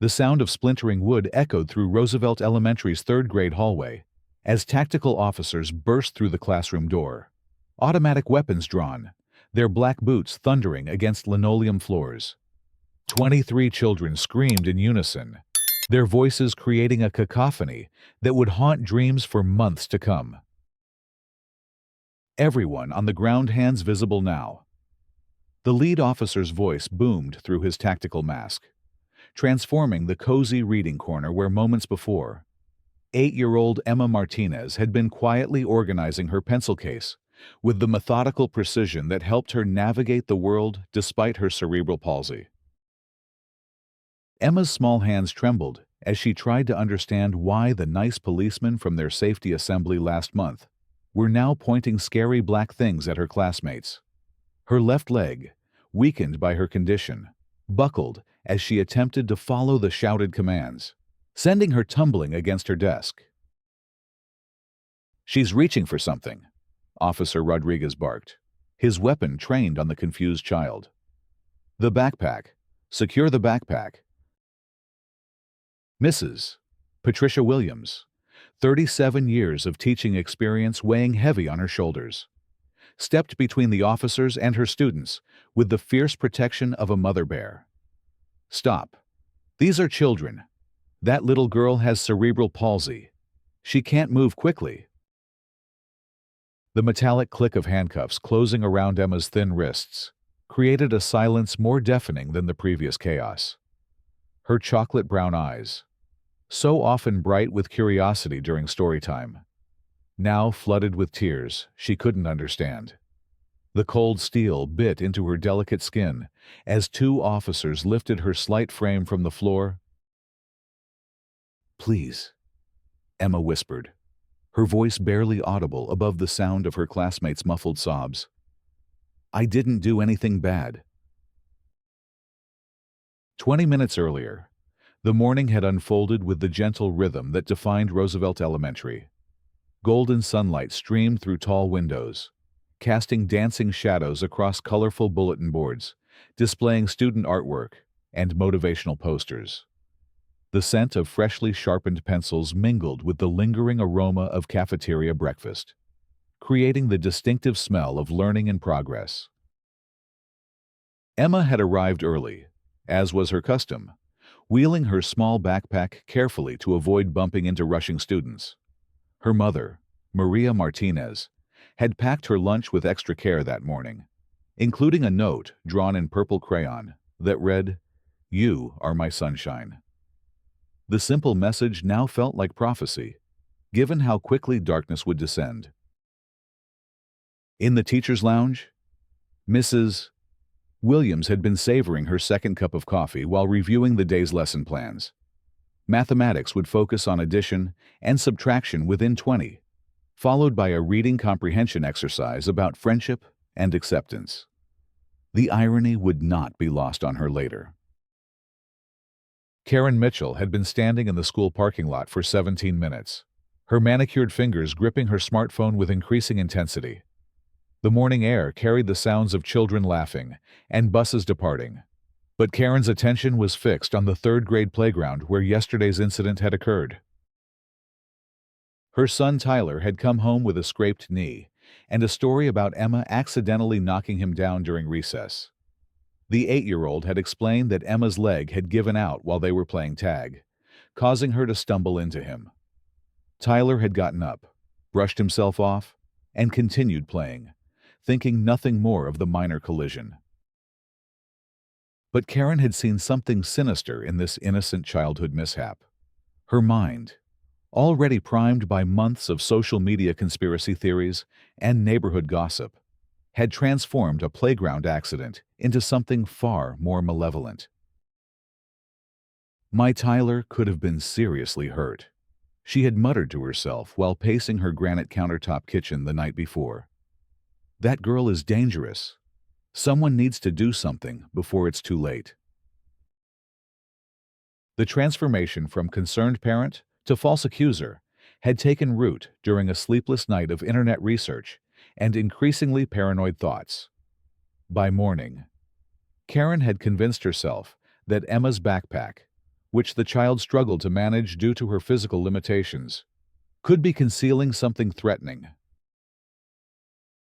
The sound of splintering wood echoed through Roosevelt Elementary's third-grade hallway as tactical officers burst through the classroom door. Automatic weapons drawn, their black boots thundering against linoleum floors. 23 children screamed in unison, their voices creating a cacophony that would haunt dreams for months to come. Everyone on the ground, hands visible now. The lead officer's voice boomed through his tactical mask, transforming the cozy reading corner where moments before, 8-year-old Emma Martinez had been quietly organizing her pencil case with the methodical precision that helped her navigate the world despite her cerebral palsy. Emma's small hands trembled as she tried to understand why the nice policemen from their safety assembly last month were now pointing scary black things at her classmates. Her left leg, weakened by her condition, buckled as she attempted to follow the shouted commands, sending her tumbling against her desk. "She's reaching for something," Officer Rodriguez barked, his weapon trained on the confused child. "The backpack. Secure the backpack." Mrs. Patricia Williams, 37 years of teaching experience weighing heavy on her shoulders, stepped between the officers and her students with the fierce protection of a mother bear. "Stop. These are children. That little girl has cerebral palsy. She can't move quickly." The metallic click of handcuffs closing around Emma's thin wrists created a silence more deafening than the previous chaos. Her chocolate brown eyes, so often bright with curiosity during story time, now flooded with tears she couldn't understand. The cold steel bit into her delicate skin as two officers lifted her slight frame from the floor. "Please," Emma whispered, her voice barely audible above the sound of her classmates' muffled sobs. "I didn't do anything bad." 20 minutes earlier, the morning had unfolded with the gentle rhythm that defined Roosevelt Elementary. Golden sunlight streamed through tall windows, casting dancing shadows across colorful bulletin boards, displaying student artwork and motivational posters. The scent of freshly sharpened pencils mingled with the lingering aroma of cafeteria breakfast, creating the distinctive smell of learning in progress. Emma had arrived early, as was her custom, wheeling her small backpack carefully to avoid bumping into rushing students. Her mother, Maria Martinez, had packed her lunch with extra care that morning, including a note drawn in purple crayon that read, "You are my sunshine." The simple message now felt like prophecy, given how quickly darkness would descend. In the teacher's lounge, Mrs. Williams had been savoring her second cup of coffee while reviewing the day's lesson plans. Mathematics would focus on addition and subtraction within 20, followed by a reading comprehension exercise about friendship and acceptance. The irony would not be lost on her later. Karen Mitchell had been standing in the school parking lot for 17 minutes, her manicured fingers gripping her smartphone with increasing intensity. The morning air carried the sounds of children laughing and buses departing, but Karen's attention was fixed on the third-grade playground where yesterday's incident had occurred. Her son Tyler had come home with a scraped knee and a story about Emma accidentally knocking him down during recess. The 8-year-old had explained that Emma's leg had given out while they were playing tag, causing her to stumble into him. Tyler had gotten up, brushed himself off, and continued playing, thinking nothing more of the minor collision. But Karen had seen something sinister in this innocent childhood mishap. Her mind, already primed by months of social media conspiracy theories and neighborhood gossip, had transformed a playground accident into something far more malevolent. "My Tyler could have been seriously hurt," she had muttered to herself while pacing her granite countertop kitchen the night before. "That girl is dangerous. Someone needs to do something before it's too late." The transformation from concerned parent to false accuser had taken root during a sleepless night of internet research and increasingly paranoid thoughts. By morning, Karen had convinced herself that Emma's backpack, which the child struggled to manage due to her physical limitations, could be concealing something threatening.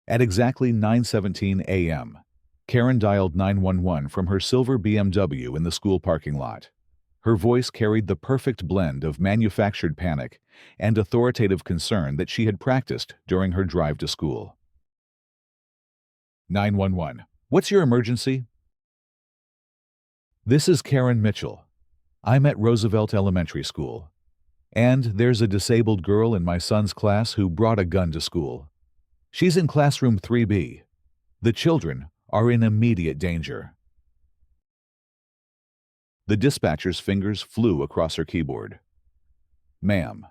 At exactly 9:17 a.m., Karen dialed 911 from her silver BMW in the school parking lot. Her voice carried the perfect blend of manufactured panic and authoritative concern that she had practiced during her drive to school. 911. What's your emergency? This is Karen Mitchell. I'm at Roosevelt Elementary School, and there's a disabled girl in my son's class who brought a gun to school. She's in classroom 3B. The children are in immediate danger. The dispatcher's fingers flew across her keyboard. Ma'am,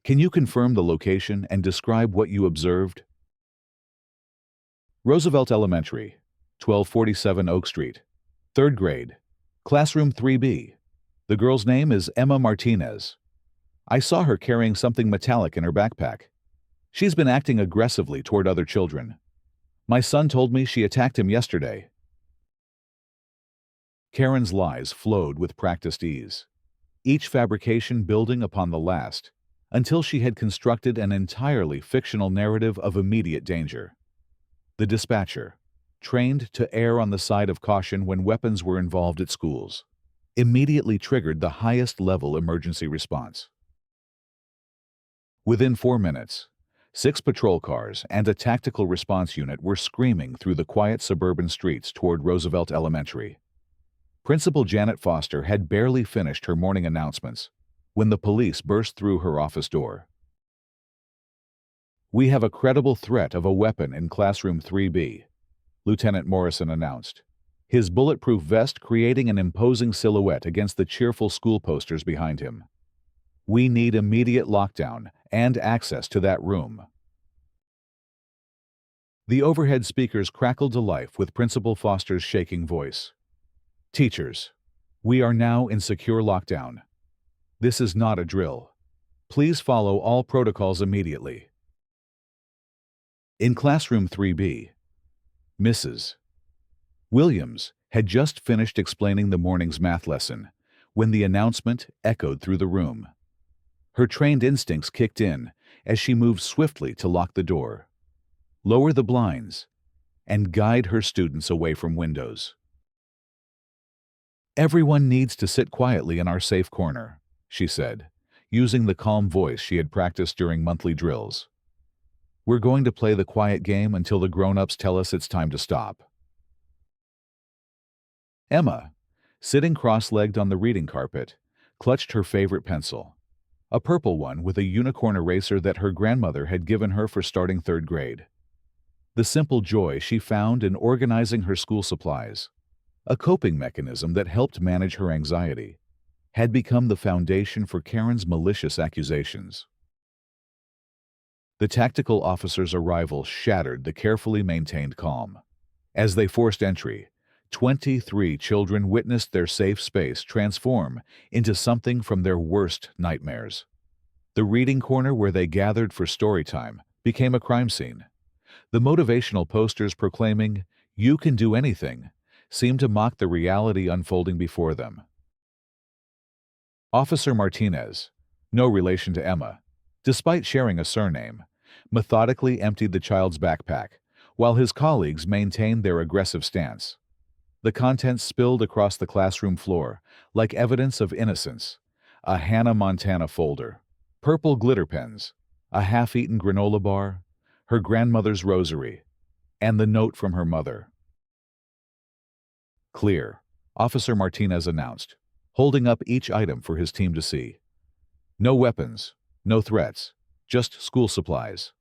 can you confirm the location and describe what you observed? Roosevelt Elementary, 1247 Oak Street, 3rd grade, classroom 3B. The girl's name is Emma Martinez. I saw her carrying something metallic in her backpack. She's been acting aggressively toward other children. My son told me she attacked him yesterday. Karen's lies flowed with practiced ease, each fabrication building upon the last, until she had constructed an entirely fictional narrative of immediate danger. The dispatcher, trained to err on the side of caution when weapons were involved at schools, immediately triggered the highest-level emergency response. Within 4 minutes, 6 patrol cars and a tactical response unit were screaming through the quiet suburban streets toward Roosevelt Elementary. Principal Janet Foster had barely finished her morning announcements when the police burst through her office door. "We have a credible threat of a weapon in classroom 3B, Lieutenant Morrison announced, his bulletproof vest creating an imposing silhouette against the cheerful school posters behind him. We need immediate lockdown and access to that room." The overhead speakers crackled to life with Principal Foster's shaking voice. "Teachers, we are now in secure lockdown. This is not a drill. Please follow all protocols immediately." In classroom 3B, Mrs. Williams had just finished explaining the morning's math lesson when the announcement echoed through the room. Her trained instincts kicked in as she moved swiftly to lock the door, lower the blinds, and guide her students away from windows. "Everyone needs to sit quietly in our safe corner," she said, using the calm voice she had practiced during monthly drills. "We're going to play the quiet game until the grown-ups tell us it's time to stop." Emma, sitting cross-legged on the reading carpet, clutched her favorite pencil, a purple one with a unicorn eraser that her grandmother had given her for starting 3rd grade. The simple joy she found in organizing her school supplies, a coping mechanism that helped manage her anxiety, had become the foundation for Karen's malicious accusations. The tactical officer's arrival shattered the carefully maintained calm. As they forced entry, 23 children witnessed their safe space transform into something from their worst nightmares. The reading corner where they gathered for story time became a crime scene. The motivational posters proclaiming, "You can do anything," seemed to mock the reality unfolding before them. Officer Martinez, no relation to Emma, despite sharing a surname, methodically emptied the child's backpack, while his colleagues maintained their aggressive stance. The contents spilled across the classroom floor, like evidence of innocence: a Hannah Montana folder, purple glitter pens, a half-eaten granola bar, her grandmother's rosary, and the note from her mother. "Clear," Officer Martinez announced, holding up each item for his team to see. "No weapons, no threats, just school supplies."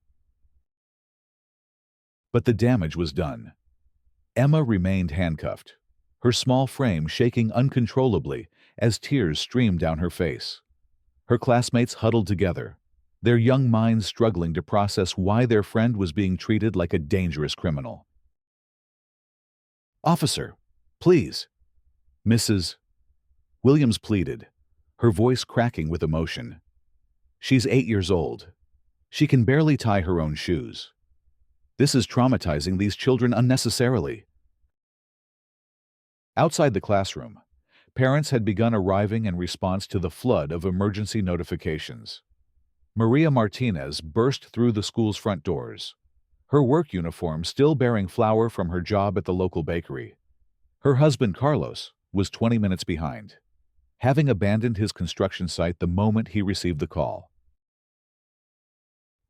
But the damage was done. Emma remained handcuffed, her small frame shaking uncontrollably as tears streamed down her face. Her classmates huddled together, their young minds struggling to process why their friend was being treated like a dangerous criminal. "Officer, please," Mrs. Williams pleaded, her voice cracking with emotion. "She's 8 years old. She can barely tie her own shoes. This is traumatizing these children unnecessarily." Outside the classroom, Parents had begun arriving in response to the flood of emergency notifications. Maria Martinez burst through the school's front doors, her work uniform still bearing flour from her job at the local bakery. Her husband, Carlos, was 20 minutes behind, having abandoned his construction site the moment he received the call.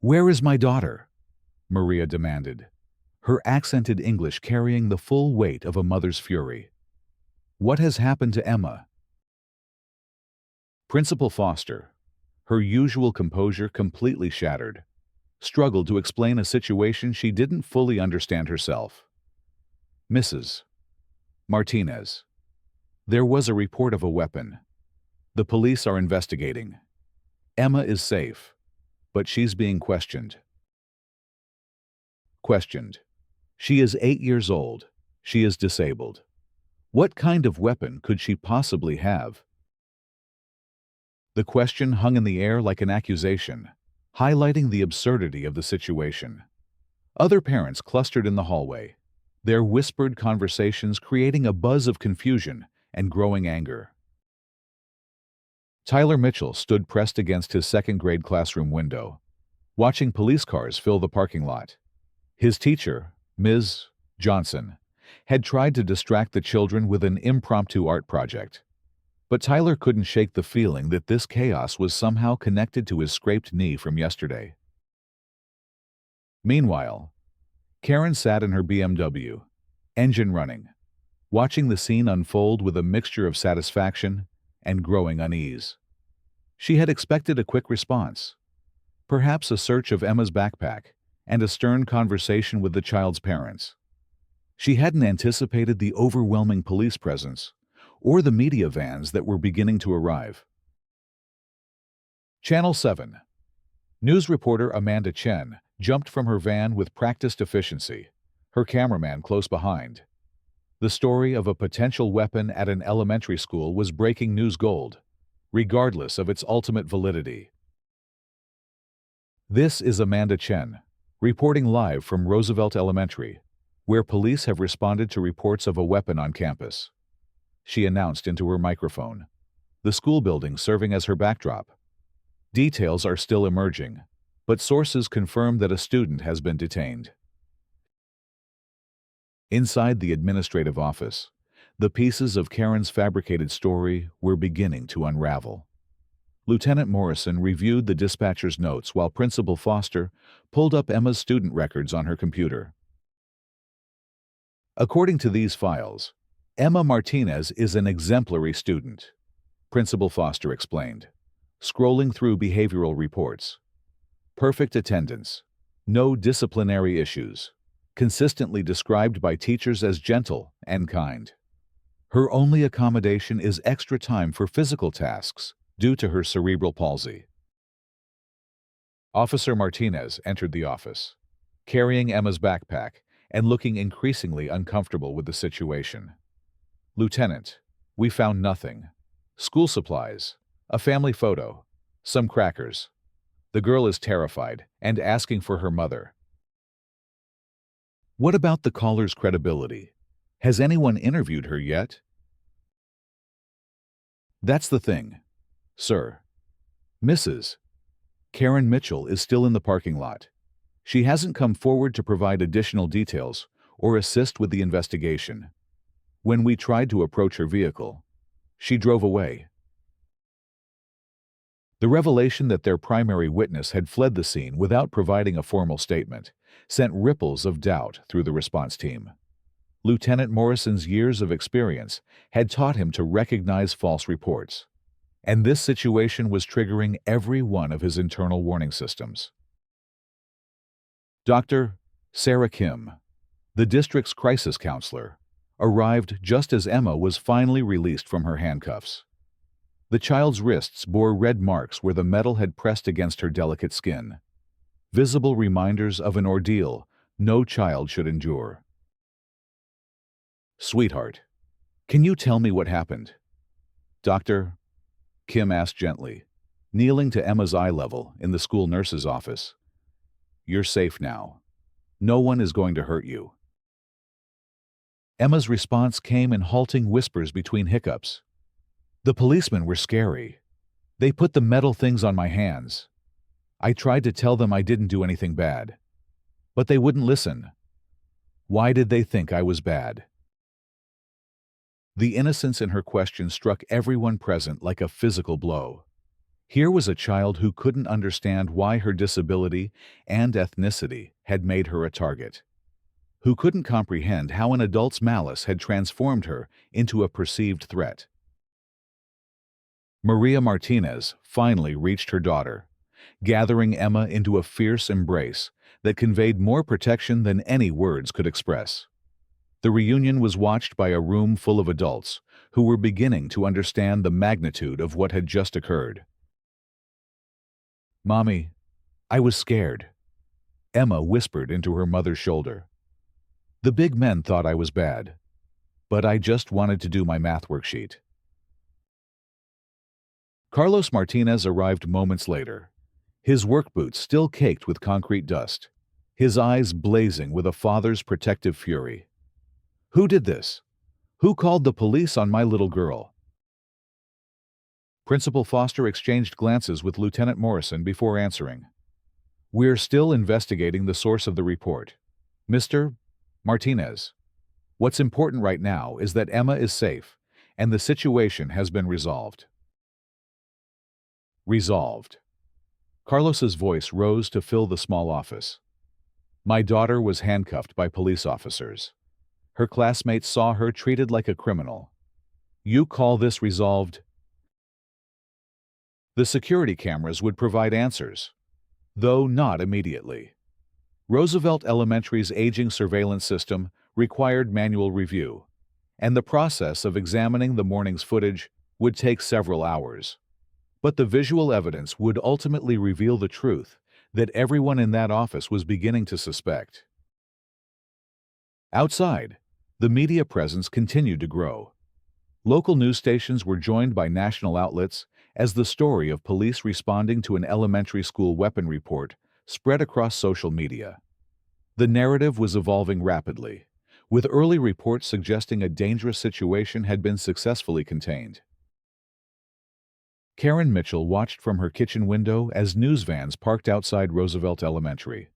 "Where is my daughter?" Maria demanded, her accented English carrying the full weight of a mother's fury. "What has happened to Emma?" Principal Foster, her usual composure completely shattered, struggled to explain a situation she didn't fully understand herself. "Mrs. Martinez, there was a report of a weapon. The police are investigating. Emma is safe, but she's being questioned." Questioned. She is 8 years old. She is disabled. What kind of weapon could she possibly have? The question hung in the air like an accusation, highlighting the absurdity of the situation. Other parents clustered in the hallway, their whispered conversations creating a buzz of confusion and growing anger. Tyler Mitchell stood pressed against his second-grade classroom window, watching police cars fill the parking lot. His teacher, Ms. Johnson, had tried to distract the children with an impromptu art project. But Tyler couldn't shake the feeling that this chaos was somehow connected to his scraped knee from yesterday. Meanwhile, Karen sat in her BMW, engine running, watching the scene unfold with a mixture of satisfaction and growing unease. She had expected a quick response, perhaps a search of Emma's backpack and a stern conversation with the child's parents. She hadn't anticipated the overwhelming police presence or the media vans that were beginning to arrive. Channel 7. News reporter Amanda Chen jumped from her van with practiced efficiency, her cameraman close behind. The story of a potential weapon at an elementary school was breaking news gold, regardless of its ultimate validity. This is Amanda Chen, reporting live from Roosevelt Elementary, where police have responded to reports of a weapon on campus. She announced into her microphone, the school building serving as her backdrop. Details are still emerging, but sources confirm that a student has been detained. Inside the administrative office, the pieces of Karen's fabricated story were beginning to unravel. Lieutenant Morrison reviewed the dispatcher's notes while Principal Foster pulled up Emma's student records on her computer. According to these files, Emma Martinez is an exemplary student, Principal Foster explained, scrolling through behavioral reports. Perfect attendance, no disciplinary issues, consistently described by teachers as gentle and kind. Her only accommodation is extra time for physical tasks due to her cerebral palsy. Officer Martinez entered the office, carrying Emma's backpack and looking increasingly uncomfortable with the situation. "Lieutenant, we found nothing. School supplies, a family photo, some crackers. The girl is terrified and asking for her mother." "What about the caller's credibility? Has anyone interviewed her yet?" "That's the thing, sir. Mrs. Karen Mitchell is still in the parking lot. She hasn't come forward to provide additional details or assist with the investigation. When we tried to approach her vehicle, she drove away." The revelation that their primary witness had fled the scene without providing a formal statement sent ripples of doubt through the response team. Lieutenant Morrison's years of experience had taught him to recognize false reports, and this situation was triggering every one of his internal warning systems. Dr. Sarah Kim, the district's crisis counselor, arrived just as Emma was finally released from her handcuffs. The child's wrists bore red marks where the metal had pressed against her delicate skin, visible reminders of an ordeal no child should endure. "Sweetheart, can you tell me what happened?" "Doctor," Kim asked gently, kneeling to Emma's eye level in the school nurse's office. "You're safe now. No one is going to hurt you." Emma's response came in halting whispers between hiccups. The policemen were scary. They put the metal things on my hands. I tried to tell them I didn't do anything bad. But they wouldn't listen. Why did they think I was bad? The innocence in her question struck everyone present like a physical blow. Here was a child who couldn't understand why her disability and ethnicity had made her a target, who couldn't comprehend how an adult's malice had transformed her into a perceived threat. Maria Martinez finally reached her daughter, gathering Emma into a fierce embrace that conveyed more protection than any words could express. The reunion was watched by a room full of adults who were beginning to understand the magnitude of what had just occurred. "Mommy, I was scared," Emma whispered into her mother's shoulder. "The big men thought I was bad, but I just wanted to do my math worksheet." Carlos Martinez arrived moments later, his work boots still caked with concrete dust, his eyes blazing with a father's protective fury. "Who did this? Who called the police on my little girl?" Principal Foster exchanged glances with Lieutenant Morrison before answering. "We're still investigating the source of the report. Mr. Martinez, what's important right now is that Emma is safe, and the situation has been resolved." Resolved. Carlos's voice rose to fill the small office. "My daughter was handcuffed by police officers. Her classmates saw her treated like a criminal. You call this resolved?" The security cameras would provide answers, though not immediately. Roosevelt Elementary's aging surveillance system required manual review, and the process of examining the morning's footage would take several hours. But the visual evidence would ultimately reveal the truth that everyone in that office was beginning to suspect. Outside, the media presence continued to grow. Local news stations were joined by national outlets as the story of police responding to an elementary school weapon report spread across social media. The narrative was evolving rapidly, with early reports suggesting a dangerous situation had been successfully contained. Karen Mitchell watched from her kitchen window as news vans parked outside Roosevelt Elementary.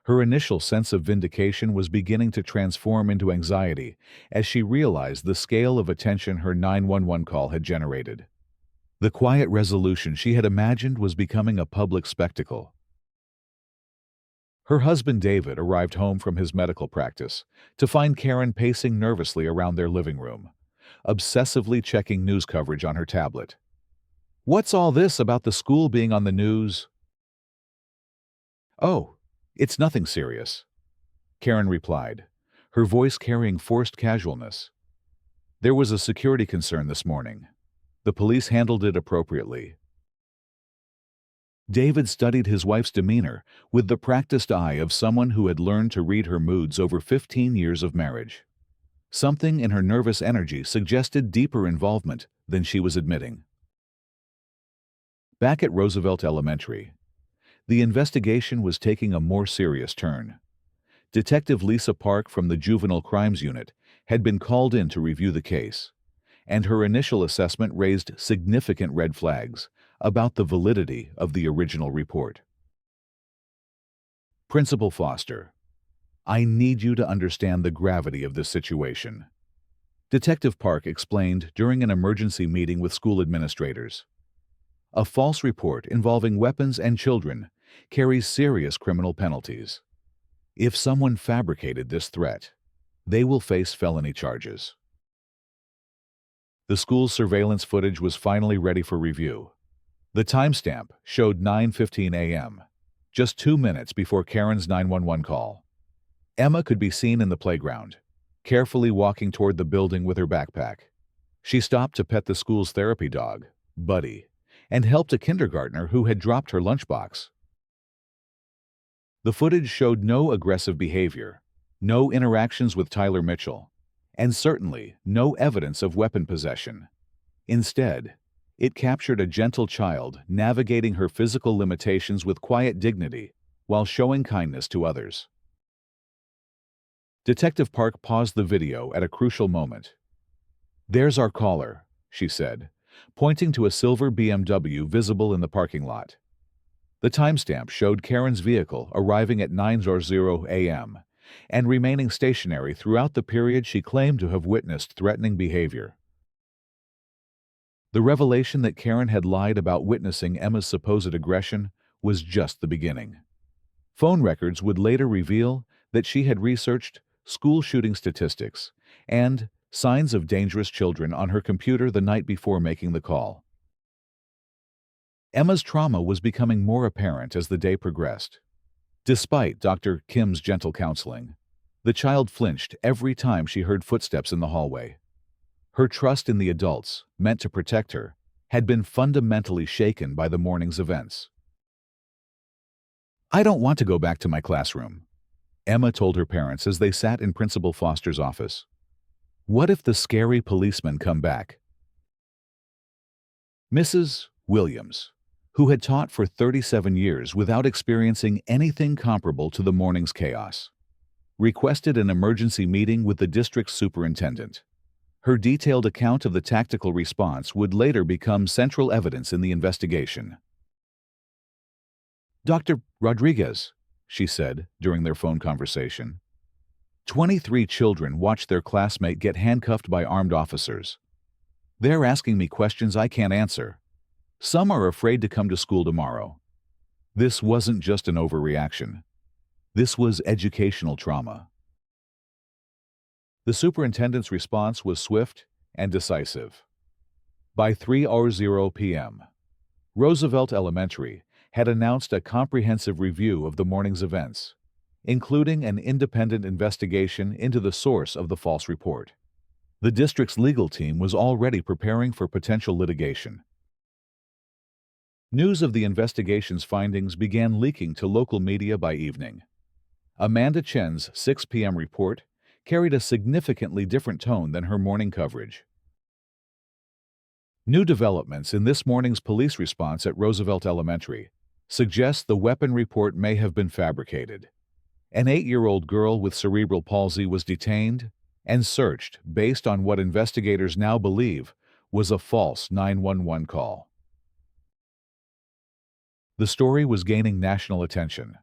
Her initial sense of vindication was beginning to transform into anxiety as she realized the scale of attention her 911 call had generated. The quiet resolution she had imagined was becoming a public spectacle. Her husband David arrived home from his medical practice to find Karen pacing nervously around their living room, obsessively checking news coverage on her tablet. "What's all this about the school being on the news?" "Oh, it's nothing serious," Karen replied, her voice carrying forced casualness. "There was a security concern this morning. The police handled it appropriately." David studied his wife's demeanor with the practiced eye of someone who had learned to read her moods over 15 years of marriage. Something in her nervous energy suggested deeper involvement than she was admitting. Back at Roosevelt Elementary, the investigation was taking a more serious turn. Detective Lisa Park from the Juvenile Crimes Unit had been called in to review the case, and her initial assessment raised significant red flags about the validity of the original report. "Principal Foster, I need you to understand the gravity of this situation," Detective Park explained during an emergency meeting with school administrators. "A false report involving weapons and children carries serious criminal penalties. If someone fabricated this threat, they will face felony charges." The school's surveillance footage was finally ready for review. The timestamp showed 9:15 a.m., just 2 minutes before Karen's 911 call. Emma could be seen in the playground, carefully walking toward the building with her backpack. She stopped to pet the school's therapy dog, Buddy, and helped a kindergartner who had dropped her lunchbox. The footage showed no aggressive behavior, no interactions with Tyler Mitchell, and certainly no evidence of weapon possession. Instead, it captured a gentle child navigating her physical limitations with quiet dignity while showing kindness to others. Detective Park paused the video at a crucial moment. "There's our caller," she said, pointing to a silver BMW visible in the parking lot. The timestamp showed Karen's vehicle arriving at 9:00 a.m. and remaining stationary throughout the period she claimed to have witnessed threatening behavior. The revelation that Karen had lied about witnessing Emma's supposed aggression was just the beginning. Phone records would later reveal that she had researched school shooting statistics and signs of dangerous children on her computer the night before making the call. Emma's trauma was becoming more apparent as the day progressed. Despite Dr. Kim's gentle counseling, the child flinched every time she heard footsteps in the hallway. Her trust in the adults, meant to protect her, had been fundamentally shaken by the morning's events. "I don't want to go back to my classroom," Emma told her parents as they sat in Principal Foster's office. "What if the scary policemen come back?" Mrs. Williams, who had taught for 37 years without experiencing anything comparable to the morning's chaos, requested an emergency meeting with the district's superintendent. Her detailed account of the tactical response would later become central evidence in the investigation. "Dr. Rodriguez," she said during their phone conversation, 23 children watched their classmate get handcuffed by armed officers. They're asking me questions I can't answer. Some are afraid to come to school tomorrow. This wasn't just an overreaction. This was educational trauma." The superintendent's response was swift and decisive. By 3:00 p.m., Roosevelt Elementary had announced a comprehensive review of the morning's events, including an independent investigation into the source of the false report. The district's legal team was already preparing for potential litigation. News of the investigation's findings began leaking to local media by evening. Amanda Chen's 6 p.m. report carried a significantly different tone than her morning coverage. New developments in this morning's police response at Roosevelt Elementary suggest the weapon report may have been fabricated. An 8-year-old girl with cerebral palsy was detained and searched based on what investigators now believe was a false 911 call. The story was gaining national attention,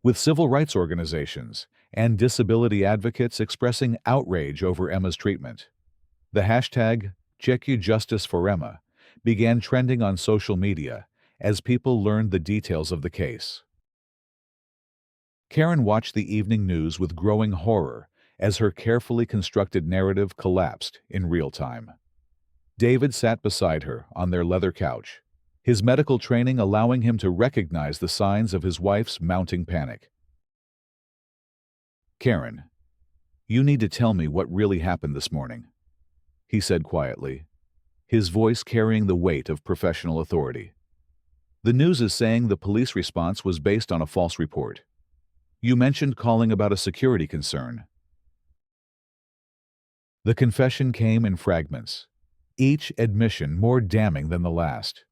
with civil rights organizations and disability advocates expressing outrage over Emma's treatment. The hashtag #CheckYouJusticeForEmma began trending on social media as people learned the details of the case. Karen watched the evening news with growing horror as her carefully constructed narrative collapsed in real time. David sat beside her on their leather couch, his medical training allowing him to recognize the signs of his wife's mounting panic. "Karen, you need to tell me what really happened this morning," he said quietly, his voice carrying the weight of professional authority. "The news is saying the police response was based on a false report. You mentioned calling about a security concern." The confession came in fragments, each admission more damning than the last.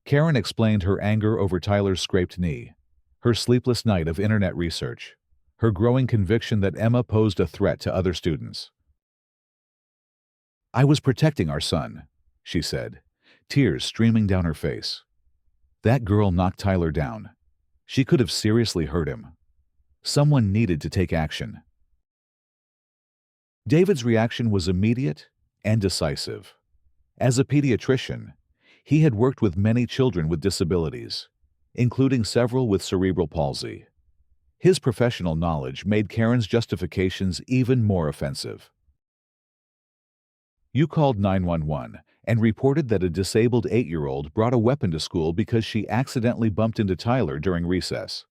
Karen explained her anger over Tyler's scraped knee, her sleepless night of internet research, her growing conviction that Emma posed a threat to other students. "I was protecting our son," she said, tears streaming down her face. "That girl knocked Tyler down. She could have seriously hurt him. Someone needed to take action." David's reaction was immediate and decisive. As a pediatrician, he had worked with many children with disabilities, including several with cerebral palsy. His professional knowledge made Karen's justifications even more offensive. "You called 911 and reported that a disabled 8-year-old brought a weapon to school because she accidentally bumped into Tyler during recess."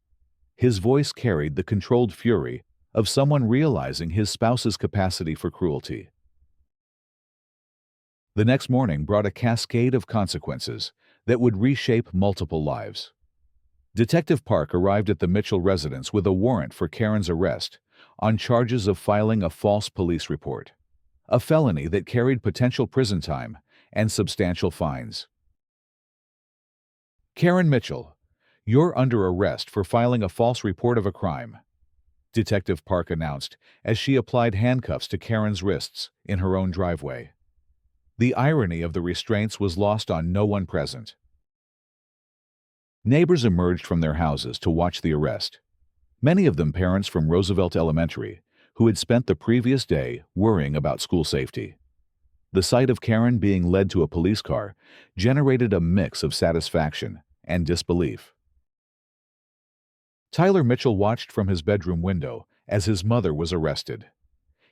His voice carried the controlled fury of someone realizing his spouse's capacity for cruelty. The next morning brought a cascade of consequences that would reshape multiple lives. Detective Park arrived at the Mitchell residence with a warrant for Karen's arrest on charges of filing a false police report, a felony that carried potential prison time and substantial fines. "Karen Mitchell, you're under arrest for filing a false report of a crime," Detective Park announced as she applied handcuffs to Karen's wrists in her own driveway. The irony of the restraints was lost on no one present. Neighbors emerged from their houses to watch the arrest, many of them parents from Roosevelt Elementary, who had spent the previous day worrying about school safety. The sight of Karen being led to a police car generated a mix of satisfaction and disbelief. Tyler Mitchell watched from his bedroom window as his mother was arrested,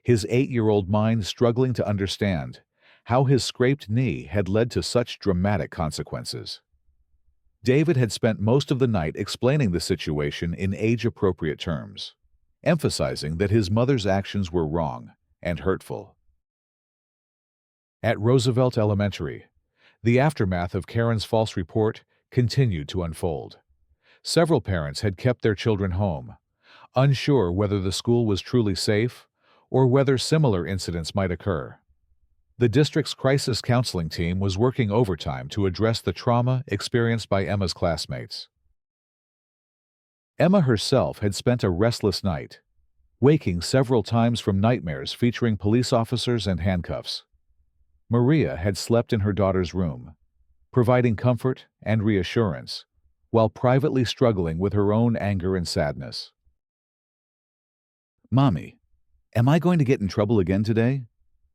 his 8-year-old mind struggling to understand how his scraped knee had led to such dramatic consequences. David had spent most of the night explaining the situation in age-appropriate terms, emphasizing that his mother's actions were wrong and hurtful. At Roosevelt Elementary, the aftermath of Karen's false report continued to unfold. Several parents had kept their children home, unsure whether the school was truly safe or whether similar incidents might occur. The district's crisis counseling team was working overtime to address the trauma experienced by Emma's classmates. Emma herself had spent a restless night, waking several times from nightmares featuring police officers and handcuffs. Maria had slept in her daughter's room, providing comfort and reassurance, while privately struggling with her own anger and sadness. "Mommy, am I going to get in trouble again today?"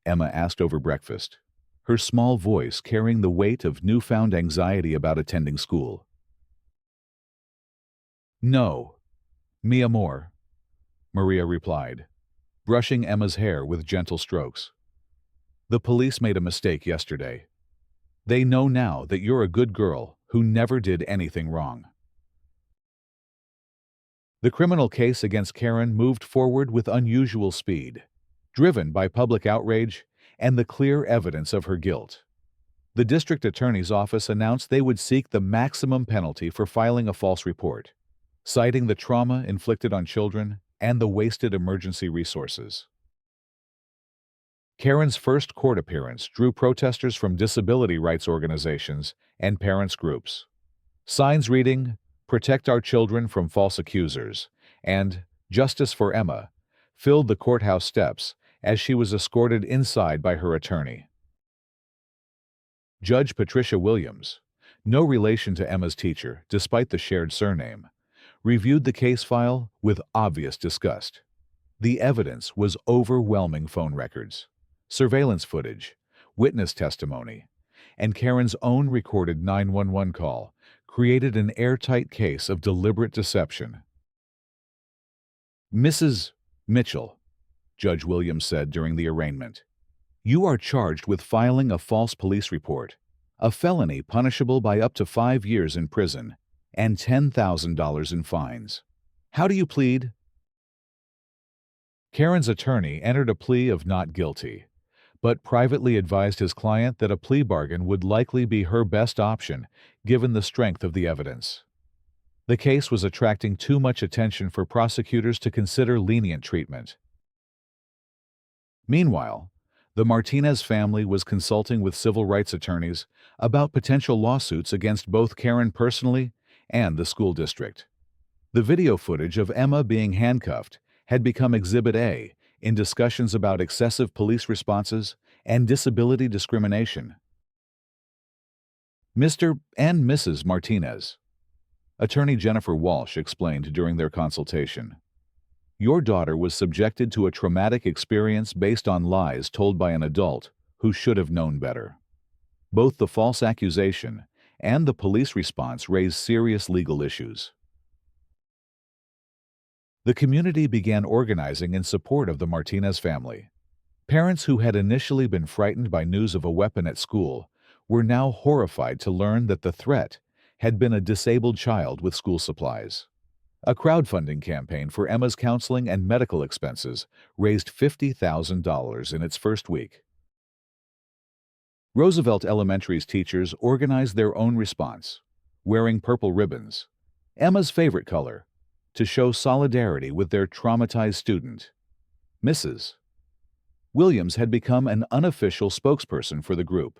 Emma asked over breakfast, her small voice carrying the weight of newfound anxiety about attending school. "No, mi amor," Maria replied, brushing Emma's hair with gentle strokes. "The police made a mistake yesterday. They know now that you're a good girl who never did anything wrong." The criminal case against Karen moved forward with unusual speed, driven by public outrage and the clear evidence of her guilt. The district attorney's office announced they would seek the maximum penalty for filing a false report, citing the trauma inflicted on children and the wasted emergency resources. Karen's first court appearance drew protesters from disability rights organizations and parents' groups. Signs reading, "Protect our children from false accusers," and "Justice for Emma," filled the courthouse steps as she was escorted inside by her attorney. Judge Patricia Williams, no relation to Emma's teacher despite the shared surname, reviewed the case file with obvious disgust. The evidence was overwhelming: phone records, surveillance footage, witness testimony, and Karen's own recorded 911 call created an airtight case of deliberate deception. "Mrs. Mitchell," Judge Williams said during the arraignment, "you are charged with filing a false police report, a felony punishable by up to 5 years in prison and $10,000 in fines. How do you plead?" Karen's attorney entered a plea of not guilty, but privately advised his client that a plea bargain would likely be her best option given the strength of the evidence. The case was attracting too much attention for prosecutors to consider lenient treatment. Meanwhile, the Martinez family was consulting with civil rights attorneys about potential lawsuits against both Karen personally and the school district. The video footage of Emma being handcuffed had become Exhibit A in discussions about excessive police responses and disability discrimination. "Mr. and Mrs. Martinez," Attorney Jennifer Walsh explained during their consultation, "your daughter was subjected to a traumatic experience based on lies told by an adult who should have known better. Both the false accusation and the police response raise serious legal issues." The community began organizing in support of the Martinez family. Parents who had initially been frightened by news of a weapon at school were now horrified to learn that the threat had been a disabled child with school supplies. A crowdfunding campaign for Emma's counseling and medical expenses raised $50,000 in its first week. Roosevelt Elementary's teachers organized their own response, wearing purple ribbons, Emma's favorite color, to show solidarity with their traumatized student. Mrs. Williams had become an unofficial spokesperson for the group,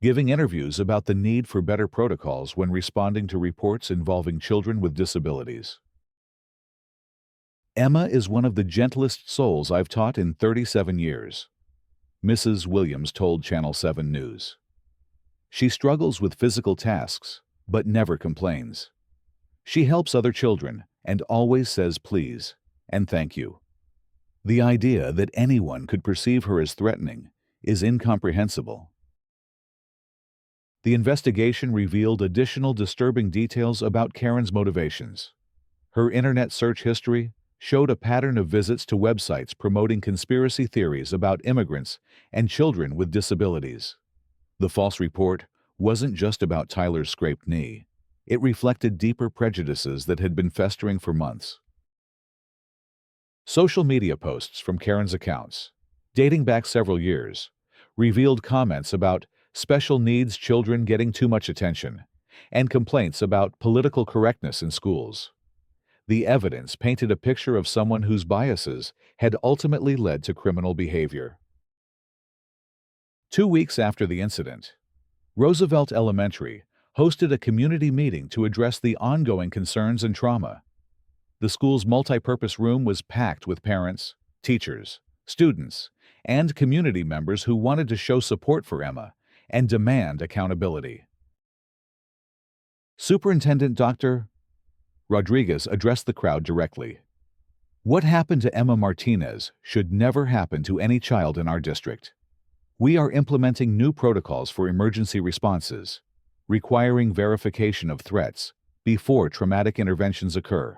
giving interviews about the need for better protocols when responding to reports involving children with disabilities. "Emma is one of the gentlest souls I've taught in 37 years," Mrs. Williams told Channel 7 News. She struggles with physical tasks, but never complains. She helps other children and always says please and thank you. The idea that anyone could perceive her as threatening is incomprehensible. The investigation revealed additional disturbing details about Karen's motivations. Her internet search history showed a pattern of visits to websites promoting conspiracy theories about immigrants and children with disabilities. The false report wasn't just about Tyler's scraped knee. It reflected deeper prejudices that had been festering for months. Social media posts from Karen's accounts, dating back several years, revealed comments about special needs children getting too much attention and complaints about political correctness in schools. The evidence painted a picture of someone whose biases had ultimately led to criminal behavior. 2 weeks after the incident, Roosevelt Elementary hosted a community meeting to address the ongoing concerns and trauma. The school's multipurpose room was packed with parents, teachers, students, and community members who wanted to show support for Emma and demand accountability. Superintendent Dr. Rodriguez addressed the crowd directly. What happened to Emma Martinez should never happen to any child in our district. We are implementing new protocols for emergency responses, requiring verification of threats before traumatic interventions occur.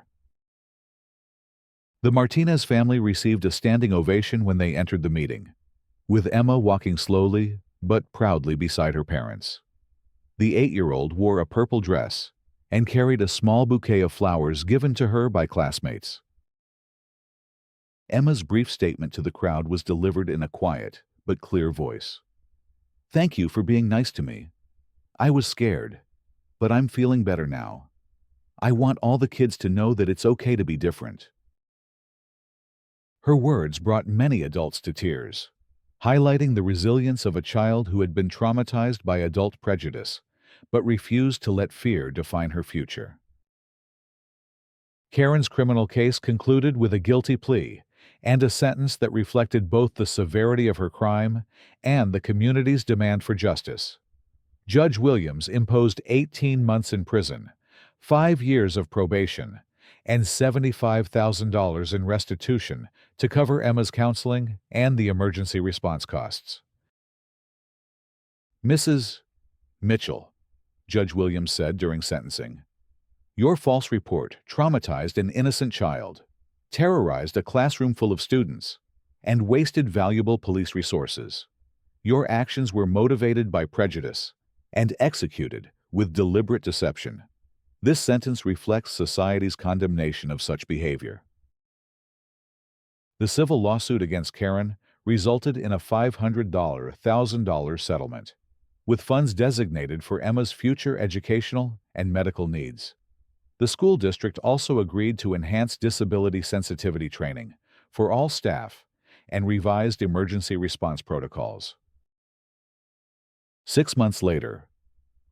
The Martinez family received a standing ovation when they entered the meeting, with Emma walking slowly but proudly beside her parents. The 8-year-old wore a purple dress and carried a small bouquet of flowers given to her by classmates. Emma's brief statement to the crowd was delivered in a quiet but clear voice. "Thank you for being nice to me. I was scared, but I'm feeling better now. I want all the kids to know that it's okay to be different." Her words brought many adults to tears, highlighting the resilience of a child who had been traumatized by adult prejudice, but refused to let fear define her future. Karen's criminal case concluded with a guilty plea and a sentence that reflected both the severity of her crime and the community's demand for justice. Judge Williams imposed 18 months in prison, 5 years of probation, and $75,000 in restitution to cover Emma's counseling and the emergency response costs. "Mrs. Mitchell," Judge Williams said during sentencing, "your false report traumatized an innocent child, terrorized a classroom full of students, and wasted valuable police resources. Your actions were motivated by prejudice and executed with deliberate deception. This sentence reflects society's condemnation of such behavior." The civil lawsuit against Karen resulted in a $500,000 settlement, with funds designated for Emma's future educational and medical needs. The school district also agreed to enhance disability sensitivity training for all staff and revised emergency response protocols. 6 months later,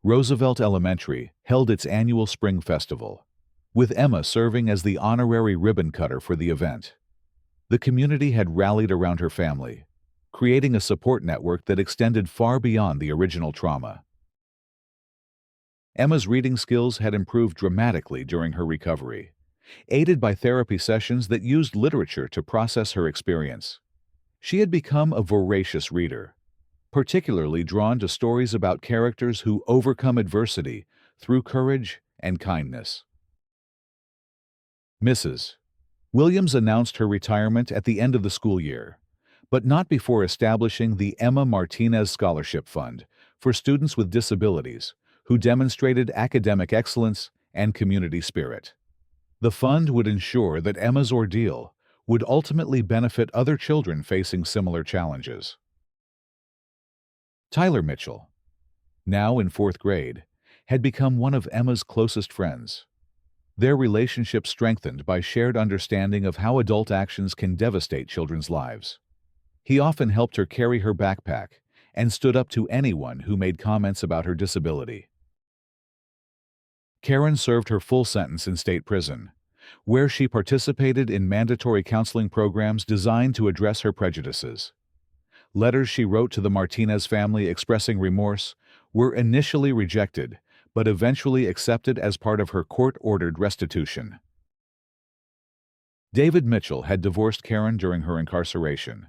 Roosevelt Elementary held its annual spring festival, with Emma serving as the honorary ribbon cutter for the event. The community had rallied around her family, creating a support network that extended far beyond the original trauma. Emma's reading skills had improved dramatically during her recovery, aided by therapy sessions that used literature to process her experience. She had become a voracious reader, particularly drawn to stories about characters who overcome adversity through courage and kindness. Mrs. Williams announced her retirement at the end of the school year, but not before establishing the Emma Martinez Scholarship Fund for students with disabilities who demonstrated academic excellence and community spirit. The fund would ensure that Emma's ordeal would ultimately benefit other children facing similar challenges. Tyler Mitchell, now in 4th grade, had become one of Emma's closest friends. Their relationship strengthened by shared understanding of how adult actions can devastate children's lives. He often helped her carry her backpack and stood up to anyone who made comments about her disability. Karen served her full sentence in state prison, where she participated in mandatory counseling programs designed to address her prejudices. Letters she wrote to the Martinez family expressing remorse were initially rejected, but eventually accepted as part of her court-ordered restitution. David Mitchell had divorced Karen during her incarceration,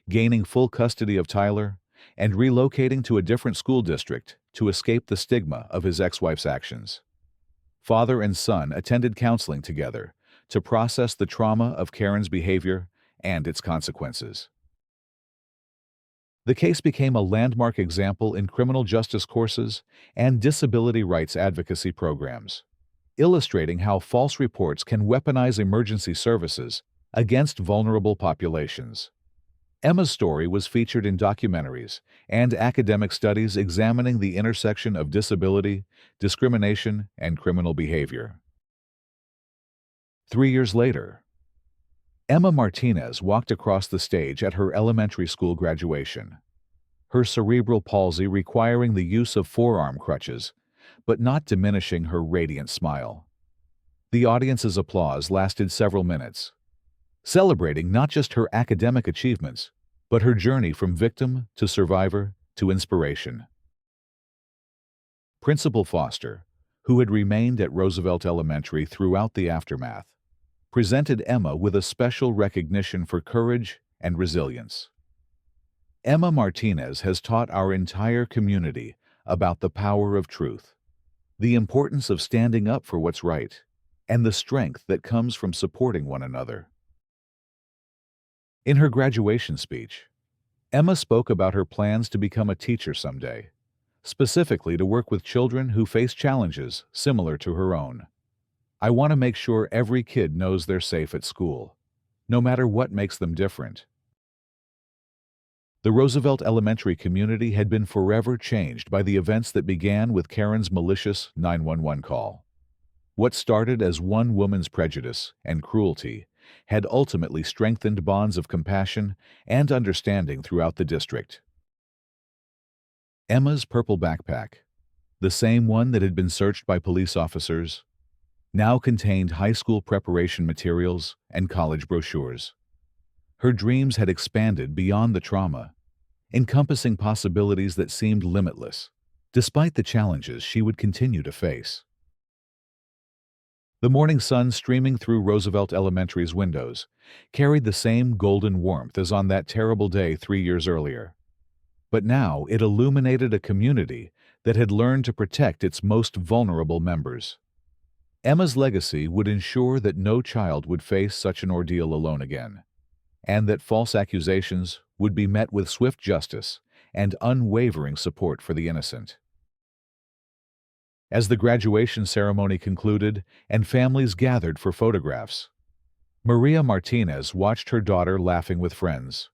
gaining full custody of Tyler and relocating to a different school district to escape the stigma of his ex-wife's actions. Father and son attended counseling together to process the trauma of Karen's behavior and its consequences. The case became a landmark example in criminal justice courses and disability rights advocacy programs, illustrating how false reports can weaponize emergency services against vulnerable populations. Emma's story was featured in documentaries and academic studies examining the intersection of disability, discrimination, and criminal behavior. 3 years later, Emma Martinez walked across the stage at her elementary school graduation, her cerebral palsy requiring the use of forearm crutches, but not diminishing her radiant smile. The audience's applause lasted several minutes, celebrating not just her academic achievements, but her journey from victim to survivor to inspiration. Principal Foster, who had remained at Roosevelt Elementary throughout the aftermath, presented Emma with a special recognition for courage and resilience. Emma Martinez has taught our entire community about the power of truth, the importance of standing up for what's right, and the strength that comes from supporting one another. In her graduation speech, Emma spoke about her plans to become a teacher someday, specifically to work with children who face challenges similar to her own. "I want to make sure every kid knows they're safe at school, no matter what makes them different." The Roosevelt Elementary community had been forever changed by the events that began with Karen's malicious 911 call. What started as one woman's prejudice and cruelty had ultimately strengthened bonds of compassion and understanding throughout the district. Emma's purple backpack, the same one that had been searched by police officers, now contained high school preparation materials and college brochures. Her dreams had expanded beyond the trauma, encompassing possibilities that seemed limitless, despite the challenges she would continue to face. The morning sun streaming through Roosevelt Elementary's windows carried the same golden warmth as on that terrible day 3 years earlier. But now it illuminated a community that had learned to protect its most vulnerable members. Emma's legacy would ensure that no child would face such an ordeal alone again, and that false accusations would be met with swift justice and unwavering support for the innocent. As the graduation ceremony concluded and families gathered for photographs, Maria Martinez watched her daughter laughing with friends,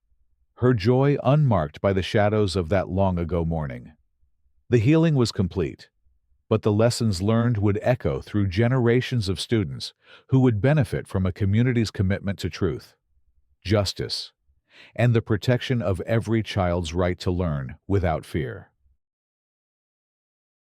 her joy unmarked by the shadows of that long-ago morning. The healing was complete, but the lessons learned would echo through generations of students who would benefit from a community's commitment to truth, justice, and the protection of every child's right to learn without fear.